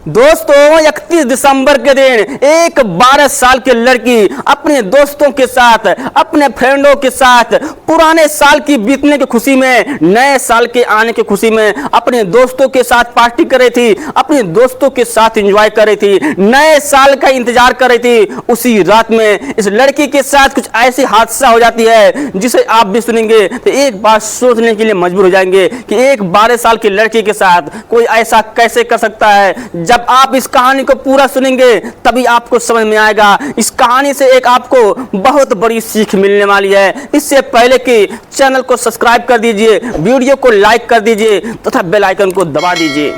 दोस्तों 31 दिसंबर के दिन एक 12 साल की लड़की अपने दोस्तों के साथ, अपने फ्रेंडों के साथ पुराने साल की बीतने की खुशी में, नए साल के आने की खुशी में अपने दोस्तों के साथ पार्टी कर रही थी, अपने दोस्तों के साथ एंजॉय कर रही थी, नए साल का इंतजार कर रही थी। उसी रात में इस लड़की के साथ कुछ ऐसी हादसा हो जाती है जिसे आप भी सुनेंगे तो एक बात सोचने के लिए मजबूर हो जाएंगे कि एक 12 साल की लड़की के साथ कोई ऐसा कैसे कर सकता है। जब आप इस कहानी को पूरा सुनेंगे तभी आपको समझ में आएगा। इस कहानी से एक आपको बहुत बड़ी सीख मिलने वाली है। इससे पहले कि चैनल को सब्सक्राइब कर दीजिए, वीडियो को लाइक कर दीजिए तथा बेल आइकन को दबा दीजिए।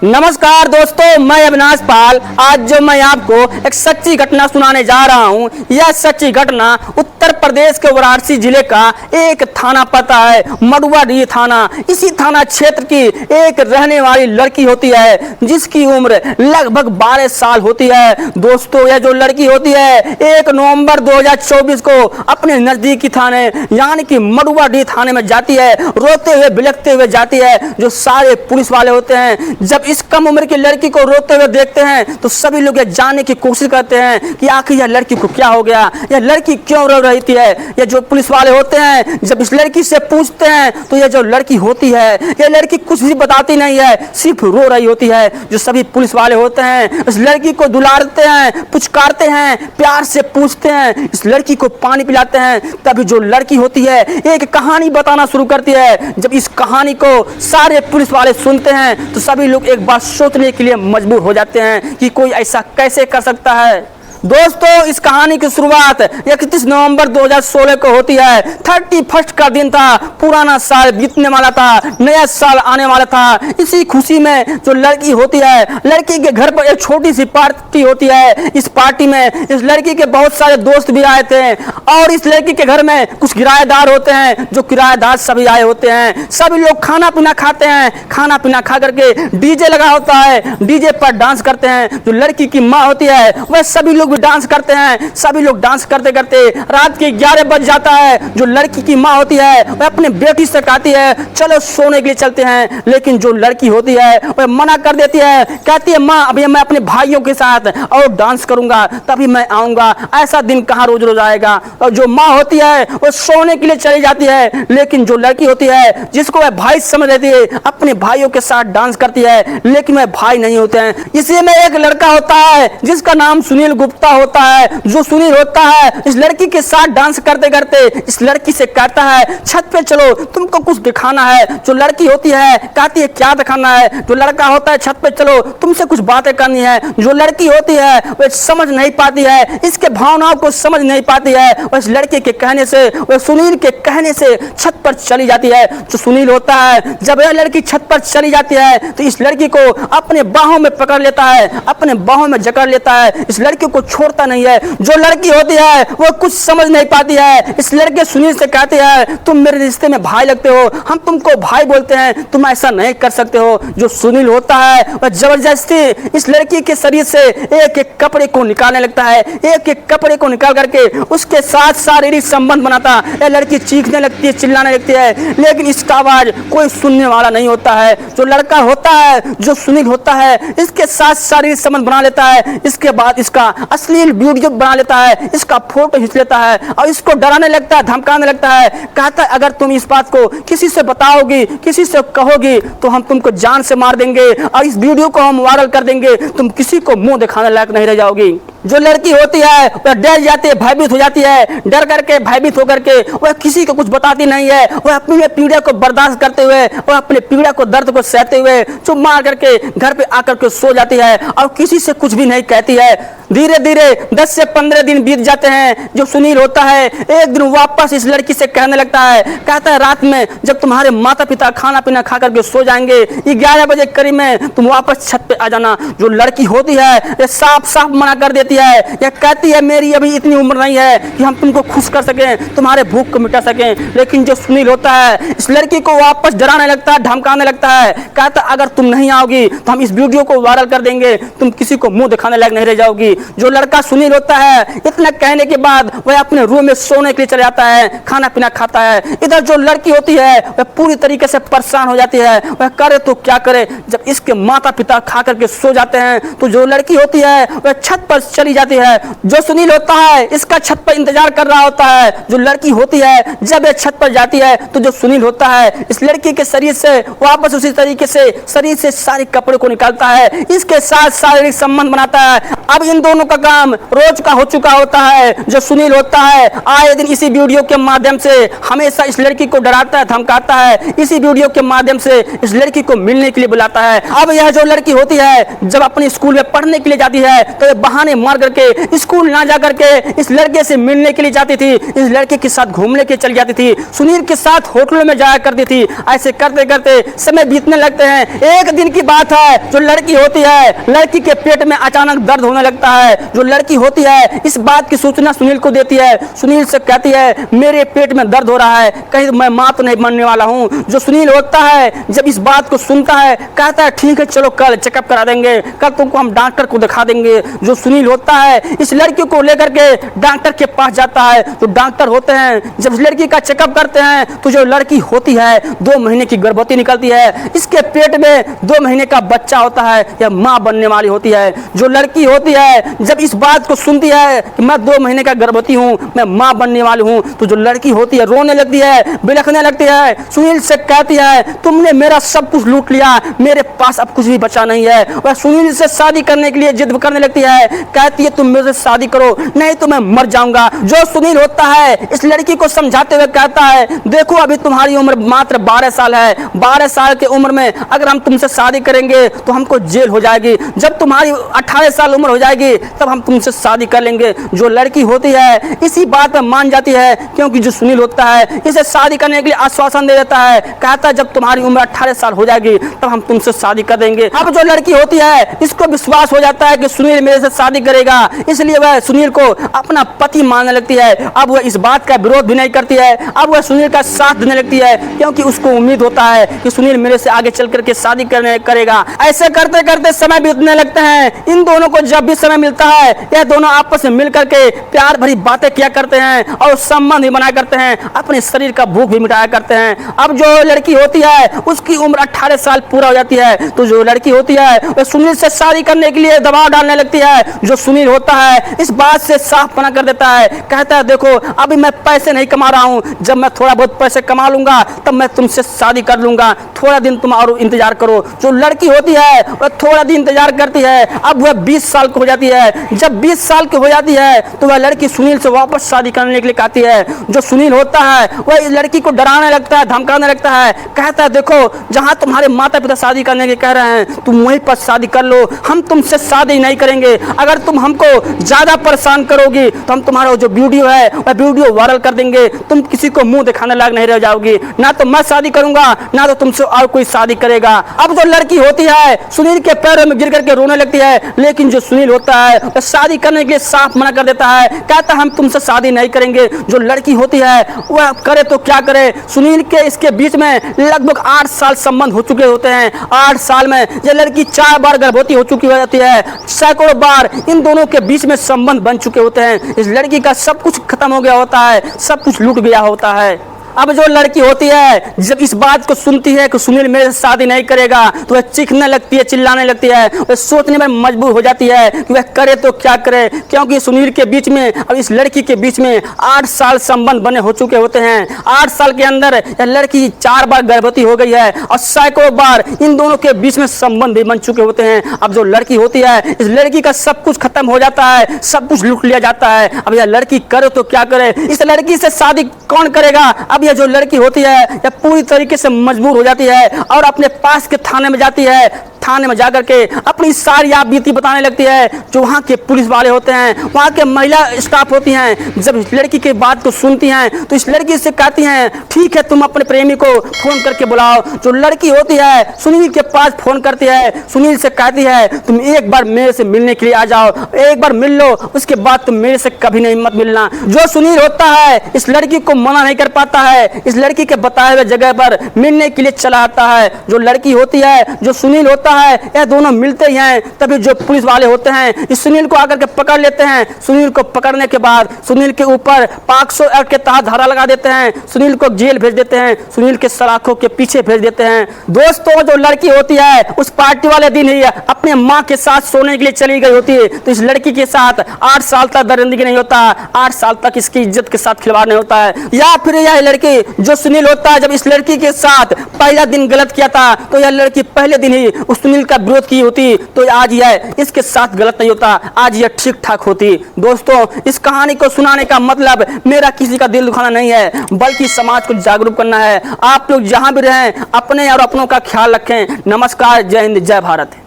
नमस्कार दोस्तों, मैं अविनाश पाल। आज जो मैं आपको एक सच्ची घटना सुनाने जा रहा हूं, यह सच्ची घटना उत्तर प्रदेश के वाराणसी जिले का एक थाना पता है, मडुवाडीह थाना। इसी थाना क्षेत्र की एक रहने वाली लड़की होती है जिसकी उम्र लगभग 12 साल होती है। दोस्तों, यह जो लड़की होती है 1 नवंबर 2024 को अपने नजदीकी थाने यानी कि मडुवाडीह थाने में जाती है। रोते हुए बिलखते हुए जाती है। जो सारे पुलिस वाले होते हैं जब इस कम उम्र की लड़की को रोते हुए देखते हैं तो सभी लोग यह जानने की कोशिश करते हैं कि आखिर यह लड़की को क्या हो गया, यह लड़की क्यों रो रही थी। यह जो पुलिस वाले होते हैं जब इस लड़की से पूछते हैं तो यह जो लड़की होती है यह लड़की कुछ भी बताती नहीं है, सिर्फ रो रही होती है। जो सभी पुलिस वाले होते हैं इस लड़की को दुलारते हैं, पुचकारते हैं, प्यार से पूछते हैं, इस लड़की को पानी पिलाते हैं। तभी जो लड़की होती है एक कहानी बताना शुरू करती है। जब इस कहानी को सारे पुलिस वाले सुनते हैं तो सभी लोग एक बात सोचने के लिए मजबूर हो जाते हैं कि कोई ऐसा कैसे कर सकता है। दोस्तों, इस कहानी की शुरुआत 31 नवंबर 2016 को होती है। 31 का दिन था, पुराना साल बीतने वाला था, नया साल आने वाला था। इसी खुशी में जो लड़की होती है, लड़की के घर पर एक छोटी सी पार्टी होती है। इस पार्टी में इस लड़की के बहुत सारे दोस्त भी आए थे और इस लड़की के घर में कुछ किराएदार होते हैं। जो किराएदार सभी आए होते हैं, सभी लोग खाना पीना खाते हैं। खाना पीना खा करके डीजे लगा होता है, डीजे पर डांस करते हैं। जो लड़की की माँ होती है वह सभी लोग डांस करते हैं। सभी लोग डांस करते करते रात के 11 बज जाता है। जो लड़की की माँ होती है वह अपने बेटी से कहती है चलो सोने के लिए चलते हैं, लेकिन जो लड़की होती है वह मना कर देती है। कहती है माँ अभी मैं अपने भाइयों के साथ और डांस करूंगा तभी मैं आऊंगा, ऐसा दिन कहाँ रोज रोज आएगा। और जो माँ होती है वह सोने के लिए चली जाती है, लेकिन जो लड़की होती है जिसको वह भाई समझ लेती है अपने भाइयों के साथ डांस करती है, लेकिन वह भाई नहीं होते हैं। इसी में एक लड़का होता है जिसका नाम सुनील गुप्ता होता है। जो सुनील होता है इस लड़की के साथ डांस करते करते इस लड़की से कहता है छत पे चलो तुमको कुछ दिखाना है। जो लड़की होती है कहती है क्या दिखाना है। जो लड़का होता है छत पे चलो तुमसे कुछ बातें करनी है। जो लड़की होती है वह समझ नहीं पाती है, इसके भावनाओं को समझ नहीं पाती है। वह इस लड़के के कहने से, वह सुनील के कहने से छत पर चली जाती है। जो सुनील होता है जब यह लड़की छत पर चली जाती है तो इस लड़की को अपने बाहों में पकड़ लेता है, अपने बाहों में जकड़ लेता है, इस लड़की को छोड़ता नहीं है। जो लड़की होती है वो कुछ समझ नहीं पाती है। इस लड़के सुनील से कहते हैं तुम मेरे रिश्ते में भाई लगते हो, हम तुमको भाई बोलते हैं, तुम ऐसा नहीं कर सकते हो। जो सुनील होता है वह जबरदस्ती इस लड़की के शरीर से एक एक कपड़े को निकालने लगता है। एक एक कपड़े को निकाल करके उसके साथ शारीरिक संबंध बनाता। यह लड़की चीखने लगती है, चिल्लाने लगती है, लेकिन इसका आवाज कोई सुनने वाला नहीं होता है। जो लड़का होता है, जो सुनील होता है, इसके साथ शारीरिक संबंध बना लेता है। इसके बाद इसका अश्लील वीडियो बना लेता है, इसका फोटो खींच लेता है और इसको डराने लगता है, धमकाने लगता है। कहता है अगर तुम इस बात को किसी से बताओगी, किसी से कहोगी तो हम तुमको जान से मार देंगे और इस वीडियो को हम वायरल कर देंगे, तुम किसी को मुंह दिखाने लायक नहीं रह जाओगी। जो लड़की होती है वह डर जाती है, भयभीत हो जाती है। डर करके, भयभीत होकर के वह किसी को कुछ बताती नहीं है। वह अपनी पीड़ा को बर्दाश्त करते हुए, वह अपने पीड़ा को, दर्द को सहते हुए चुप मार करके घर पे आकर के सो जाती है और किसी से कुछ भी नहीं कहती है। धीरे धीरे 10 से 15 दिन बीत जाते हैं। जो सुनील होता है एक दिन वापस इस लड़की से कहने लगता है, कहता है रात में जब तुम्हारे माता पिता खाना पीना खा करके सो जाएंगे 11 बजे करीब में तुम वापस छत पे आ जाना। जो लड़की होती है ये साफ साफ मना कर देती है। यह कहती है मेरी अभी इतनी उम्र नहीं है कि हम तुमको खुश कर सकें, तुम्हारे भूख को मिटा सकें। लेकिन जो सुनील होता है इस लड़की को वापस डराने लगता है, धमकाने लगता है। कहता अगर तुम नहीं आओगी तो हम इस वीडियो को वायरल कर देंगे, तुम किसी को मुंह दिखाने लायक नहीं रह जाओगी। जो लड़का सुनील होता है, इतना कहने के बाद वह अपने रूम में सोने के लिए चले जाता है, खाना पीना खाता है। इधर जो लड़की होती है वह पूरी तरीके से परेशान हो जाती है, वह करे तो क्या करे। जब इसके माता पिता खा करके सो जाते हैं तो जो लड़की होती है वह छत पर चली जाती है। जो सुनील होता है इसका छत पर इंतजार कर रहा होता है। जो लड़की होती है जब यह छत पर जाती है तो जो सुनील होता है इस लड़की के शरीर से वापस उसी तरीके से शरीर से सारे कपड़े को निकालता है, इसके साथ शारीरिक संबंध बनाता है। अब इन दोनों का काम रोज का हो चुका होता है। जो सुनील होता है आए दिन इसी वीडियो के माध्यम से हमेशा इस लड़की को डराता है, धमकाता है, इसी वीडियो के माध्यम से इस लड़की को मिलने के लिए बुलाता है। अब यह जो लड़की होती है जब अपने स्कूल में पढ़ने के लिए जाती है तो ये बहाने मार करके स्कूल ना जा करके इस लड़के से मिलने के लिए जाती थी, इस लड़के के साथ घूमने के चली जाती थी, सुनील के साथ होटलों में जाया करती थी। ऐसे करते करते समय बीतने लगते हैं। एक दिन की बात है, जो लड़की होती है लड़की के पेट में अचानक दर्द होने लगता है। जो लड़की होती है इस बात की सूचना सुनील को देती है। सुनील से कहती है मेरे पेट में दर्द हो रहा है, कहीं मैं मां तो नहीं बनने वाला हूं। जो सुनील होता है जब इस बात को सुनता है कहता है ठीक है चलो कल चेकअप करा देंगे, कल तुमको हम डॉक्टर को दिखा देंगे। जो सुनील होता है इस लड़की को लेकर के डॉक्टर के पास जाता है। जो डॉक्टर होते हैं जब इस लड़की का चेकअप करते हैं तो जो लड़की होती है 2 महीने की गर्भवती निकलती है, इसके पेट में 2 महीने का बच्चा होता है, यह मां बनने वाली होती है। जो लड़की होती है जब इस बात को सुनती है कि मैं 2 महीने का गर्भवती हूं, मैं मां बनने वाली हूं, तो जो लड़की होती है रोने लगती है, बिलखने लगती है, सुनील से कहती है तुमने मेरा सब कुछ लूट लिया, मेरे पास अब कुछ भी बचा नहीं है। वह सुनील से शादी करने के लिए जिद करने लगती है, कहती है तुम मेरे से शादी करो नहीं तो मैं मर जाऊंगा। जो सुनील होता है इस लड़की को समझाते हुए कहता है देखो अभी तुम्हारी उम्र मात्र 12 साल है, 12 साल की उम्र में अगर हम तुमसे शादी करेंगे तो हमको जेल हो जाएगी, जब तुम्हारी 18 साल उम्र हो जाएगी तब हम तुमसे शादी कर लेंगे। जो लड़की होती है इसी बात में मान जाती है, क्योंकि जो सुनील होता है इसे शादी करने के लिए आश्वासन दे देता है, कहता है जब तुम्हारी उम्र 18 साल हो जाएगी तब हम तुमसे शादी कर देंगे। अब जो लड़की होती है इसको विश्वास हो जाता है कि सुनील मेरे से शादी करेगा, इसलिए वह सुनील को अपना पति मानने लगती है। अब वह इस बात का विरोध भी नहीं करती है, अब वह सुनील का साथ देने लगती है, क्योंकि उसको उम्मीद होता है कि सुनील मेरे से आगे चल करके शादी करेगा। ऐसे करते करते समय बीतने लगते हैं। इन दोनों को जब भी समय मिलता है यह दोनों आपस में मिल करके प्यार भरी बातें किया करते हैं और संबंध भी बनाया करते हैं, अपने शरीर का भूख भी मिटाया करते हैं। अब जो लड़की होती है उसकी उम्र 18 साल पूरा हो जाती है, तो जो लड़की होती है वह सुनील से शादी करने के लिए दबाव डालने लगती है। जो सुनील होता है इस बात से साफ मना कर देता है, कहता है देखो अभी मैं पैसे नहीं कमा रहा हूं, जब मैं थोड़ा बहुत पैसे कमा लूंगा तब मैं तुमसे शादी कर लूंगा, थोड़ा दिन तुम और इंतजार करो। जो लड़की होती है वह थोड़ा दिन इंतजार करती है। अब वह 20 साल की हो जाती है। जब 20 साल की हो जाती है तो वह लड़की सुनील से वापस शादी करने के लिए कहती है। जो सुनील होता है वह इस लड़की को डराने लगता है, धमकाने लगता है, कहता है देखो जहां तुम्हारे माता पिता शादी करने के कह रहे हैं तुम वहीं पर शादी कर लो, हम तुमसे शादी नहीं करेंगे। अगर तुम हमको ज्यादा परेशान करोगी तो हम तुम्हारा जो वीडियो है वह वीडियो वायरल कर देंगे, तुम किसी को मुंह दिखाने लायक नहीं रह जाओगी, ना तो मैं शादी करूंगा ना तो तुमसे और कोई शादी करेगा। अब जो लड़की होती है सुनील के पैरों में गिर करके रोने लगती है, लेकिन जो सुनील होता है वह शादी करने के लिए साफ मना कर देता है, कहता है हम तुमसे शादी नहीं करेंगे। जो लड़की होती है वह करे तो क्या करे, सुनील के इसके बीच में लगभग 8 साल संबंध हो चुके होते हैं। 8 साल में यह लड़की 4 बार गर्भवती हो चुकी हो जाती है, सैकड़ों बार इन दोनों के बीच में संबंध बन चुके होते हैं। इस लड़की का सब कुछ खत्म हो गया होता है, सब कुछ लूट गया होता है। अब जो लड़की होती है जब इस बात को सुनती है कि सुनील मेरे से शादी नहीं करेगा तो वह चीखने लगती है, चिल्लाने लगती है, वह सोचने में मजबूर हो जाती है कि वह करे तो क्या करे, क्योंकि सुनील के बीच में और इस लड़की के बीच में 8 साल संबंध बने हो चुके होते हैं। 8 साल के अंदर यह लड़की 4 बार गर्भवती हो गई है और सैकड़ों बार इन दोनों के बीच में संबंध भी बन चुके होते हैं। अब जो लड़की होती है इस लड़की का सब कुछ खत्म हो जाता है, सब कुछ लूट लिया जाता है। अब यह लड़की करे तो क्या करे, इस लड़की से शादी कौन करेगा। अब यह जो लड़की होती है यह पूरी तरीके से मजबूर हो जाती है और अपने पास के थाने में जाती है। थाने में जाकर के अपनी सारी आप बीती बताने लगती है। जो वहाँ के पुलिस वाले होते हैं, वहाँ के महिला स्टाफ होती हैं, जब इस लड़की की बात को सुनती हैं तो इस लड़की से कहती हैं ठीक है तुम अपने प्रेमी को फोन करके बुलाओ। जो लड़की होती है सुनील के पास फोन करती है, सुनील से कहती है तुम एक बार मेरे से मिलने के लिए आ जाओ, एक बार मिल लो, उसके बाद तुम मेरे से कभी नहीं मत मिलना। जो सुनील होता है इस लड़की को मना नहीं कर पाता है, इस लड़की के बताए हुए जगह पर मिलने के लिए चला आता है। जो लड़की होती है, जो सुनील होता है, यह दोनों मिलते ही हैं। तभी जो पुलिस वाले होते हैं इस सुनील को आकर के पकड़ लेते हैं। सुनील को पकड़ने के बाद सुनील के ऊपर 500 एक्ट के तहत धारा लगा देते हैं। सुनील को जेल भेज देते हैं, सुनील के सलाखों के पीछे भेज देते हैं। दोस्तों, जो लड़की होती है उस पार्टी वाले दिन ही अपने माँ के साथ सोने के लिए चली गई होती है। तो इस लड़की के साथ 8 साल तक दरिंदगी नहीं होता, 8 साल तक इसकी इज्जत के साथ खिलवाड़ नहीं होता है। या फिर यह लड़की जो सुनील होता है, जब इस लड़की के साथ पहला दिन गलत किया था तो यह लड़की पहले दिन ही उस सुनील का विरोध की होती, तो आज यह इसके साथ गलत नहीं होता, आज यह ठीक ठाक होती। दोस्तों, इस कहानी को सुनाने का मतलब मेरा किसी का दिल दुखाना नहीं है, बल्कि समाज को जागरूक करना है। आप लोग जहां भी रहें अपने और अपनों का ख्याल रखें। नमस्कार, जय हिंद, जय भारत।